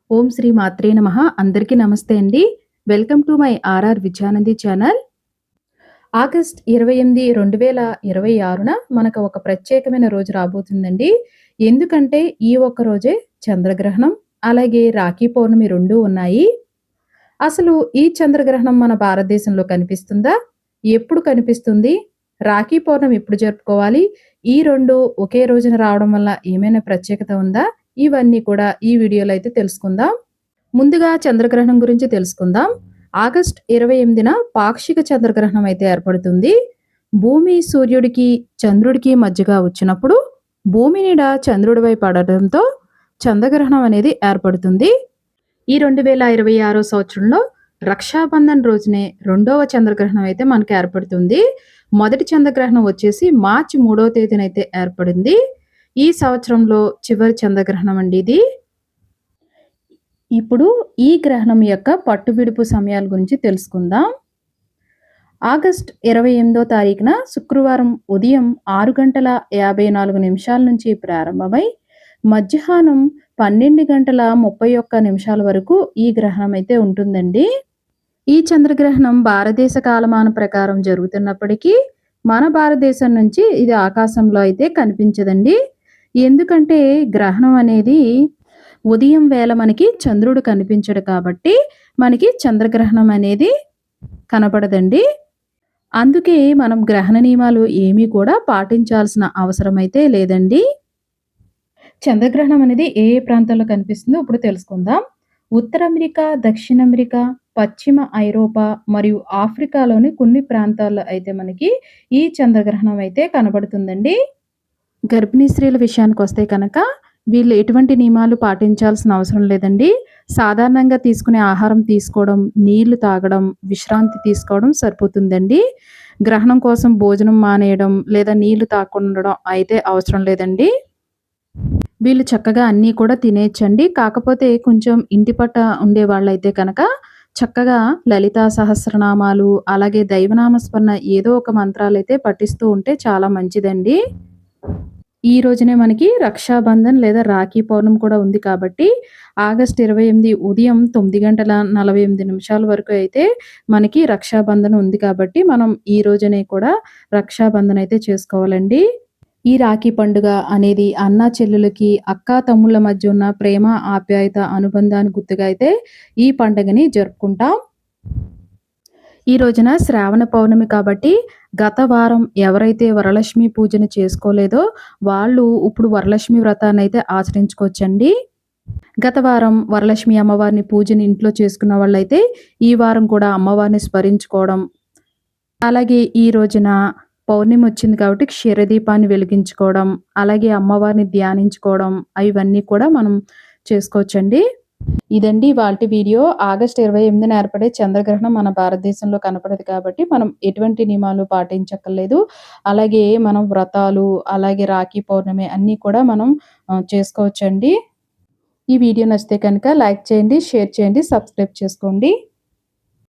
ఓం శ్రీ మాత్రే నమః. అందరికీ నమస్తే అండి. Welcome to my RR Vidyanandi channel. August 28, 2026న మనకు ఒక ప్రత్యేకమైన రోజు రాబోతుందండి. ఎందుకంటే ఈ ఒక్క రోజే చంద్రగ్రహణం, అలాగే రాఖీ పౌర్ణమి 2 ఉన్నాయి. అసలు ఈ చంద్రగ్రహణం మన భారతదేశంలో కనిపిస్తుందా? ఎప్పుడు కనిపిస్తుంది? రాఖీ పౌర్ణమి ఎప్పుడు జరుపుకోవాలి? ఈ 2 ఒకే రోజున రావడం వల్ల ఏమైనా ప్రత్యేకత ఉందా? ఇవన్నీ కూడా ఈ వీడియోలో అయితే తెలుసుకుందాం. ముందుగా చంద్రగ్రహణం గురించి తెలుసుకుందాం. ఆగస్ట్ 28న పాక్షిక చంద్రగ్రహణం అయితే ఏర్పడుతుంది. భూమి సూర్యుడికి, చంద్రుడికి మధ్యగా వచ్చినప్పుడు భూమి నీడ చంద్రుడిపై పడడంతో చంద్రగ్రహణం అనేది ఏర్పడుతుంది. ఈ 2026 సంవత్సరంలో రక్షాబంధన్ రోజునే రెండవ చంద్రగ్రహణం అయితే మనకు ఏర్పడుతుంది. మొదటి చంద్రగ్రహణం వచ్చేసి మార్చి 3వ తేదీన అయితే ఏర్పడింది. ఈ సంవత్సరంలో చివరి చంద్రగ్రహణం అండి ఇది. ఇప్పుడు ఈ గ్రహణం యొక్క పట్టువిడుపు సమయాల గురించి తెలుసుకుందాం. ఆగస్ట్ 28వ తారీఖున శుక్రవారం ఉదయం 6:54 నుంచి ప్రారంభమై మధ్యాహ్నం 12:31 వరకు ఈ గ్రహణం అయితే ఉంటుందండి. ఈ చంద్రగ్రహణం భారతదేశ కాలమాన ప్రకారం జరుగుతున్నప్పటికీ మన భారతదేశం నుంచి ఇది ఆకాశంలో అయితే కనిపించదండి. ఎందుకంటే గ్రహణం అనేది ఉదయం వేళ మనకి చంద్రుడు కనిపించడు కాబట్టి మనకి చంద్రగ్రహణం అనేది కనపడదండి. అందుకే మనం గ్రహణ నియమాలు ఏమీ కూడా పాటించాల్సిన అవసరం అయితే లేదండి. చంద్రగ్రహణం అనేది ఏ ఏ ప్రాంతాల్లో కనిపిస్తుందో ఇప్పుడు తెలుసుకుందాం. ఉత్తర అమెరికా, దక్షిణ అమెరికా, పశ్చిమ ఐరోపా మరియు ఆఫ్రికాలోని కొన్ని ప్రాంతాల్లో అయితే మనకి ఈ చంద్రగ్రహణం అయితే కనబడుతుందండి. గర్భిణీ స్త్రీల విషయానికి వస్తే కనుక వీళ్ళు ఎటువంటి నియమాలు పాటించాల్సిన అవసరం లేదండి. సాధారణంగా తీసుకునే ఆహారం తీసుకోవడం, నీళ్లు తాగడం, విశ్రాంతి తీసుకోవడం సరిపోతుందండి. గ్రహణం కోసం భోజనం మానేయడం లేదా నీళ్లు తాగకుండా ఉండడం అయితే అవసరం లేదండి. వీళ్ళు చక్కగా అన్నీ కూడా తినేయచ్చండి. కాకపోతే కొంచెం ఇంటి పట్ట ఉండే వాళ్ళైతే కనుక చక్కగా లలితా సహస్రనామాలు, అలాగే దైవనామస్మరణ ఏదో ఒక మంత్రాలైతే పఠిస్తూ ఉంటే చాలా మంచిదండి. ఈ రోజునే మనకి రక్షాబంధన్ లేదా రాఖీ పౌర్ణమి కూడా ఉంది కాబట్టి ఆగస్ట్ 28 ఉదయం 9:48 వరకు అయితే మనకి రక్షాబంధన్ ఉంది కాబట్టి మనం ఈ రోజునే కూడా రక్షాబంధన్ అయితే చేసుకోవాలండి. ఈ రాఖీ పండుగ అనేది అన్నా చెల్లెలకి, అక్కా తమ్ముళ్ళ మధ్య ఉన్న ప్రేమ, ఆప్యాయత, అనుబంధానికి గుర్తుగా అయితే ఈ పండుగని జరుపుకుంటాం. ఈ రోజున శ్రావణ పౌర్ణమి కాబట్టి గత వారం ఎవరైతే వరలక్ష్మి పూజను చేసుకోలేదో వాళ్ళు ఇప్పుడు వరలక్ష్మి వ్రతాన్ని అయితే ఆచరించుకోవచ్చండి. గత వారం వరలక్ష్మి అమ్మవారిని పూజని ఇంట్లో చేసుకున్న వాళ్ళైతే ఈ వారం కూడా అమ్మవారిని స్మరించుకోవడం, అలాగే ఈ రోజున పౌర్ణమి వచ్చింది కాబట్టి క్షీరదీపాన్ని వెలిగించుకోవడం, అలాగే అమ్మవారిని ధ్యానించుకోవడం ఇవన్నీ కూడా మనం చేసుకోవచ్చండి. ఇదండి ఇవాల్టి వీడియో. ఆగస్ట్ 28న ఏర్పడే చంద్రగ్రహణం మన భారతదేశంలో కనపడదు కాబట్టి మనం ఎటువంటి నియమాలు పాటించక్కర్లేదు. అలాగే మనం వ్రతాలు, అలాగే రాఖీ పౌర్ణమి అన్నీ కూడా మనం చేసుకోవచ్చండి. ఈ వీడియో నచ్చితే కనుక లైక్ చేయండి, షేర్ చేయండి, సబ్స్క్రైబ్ చేసుకోండి.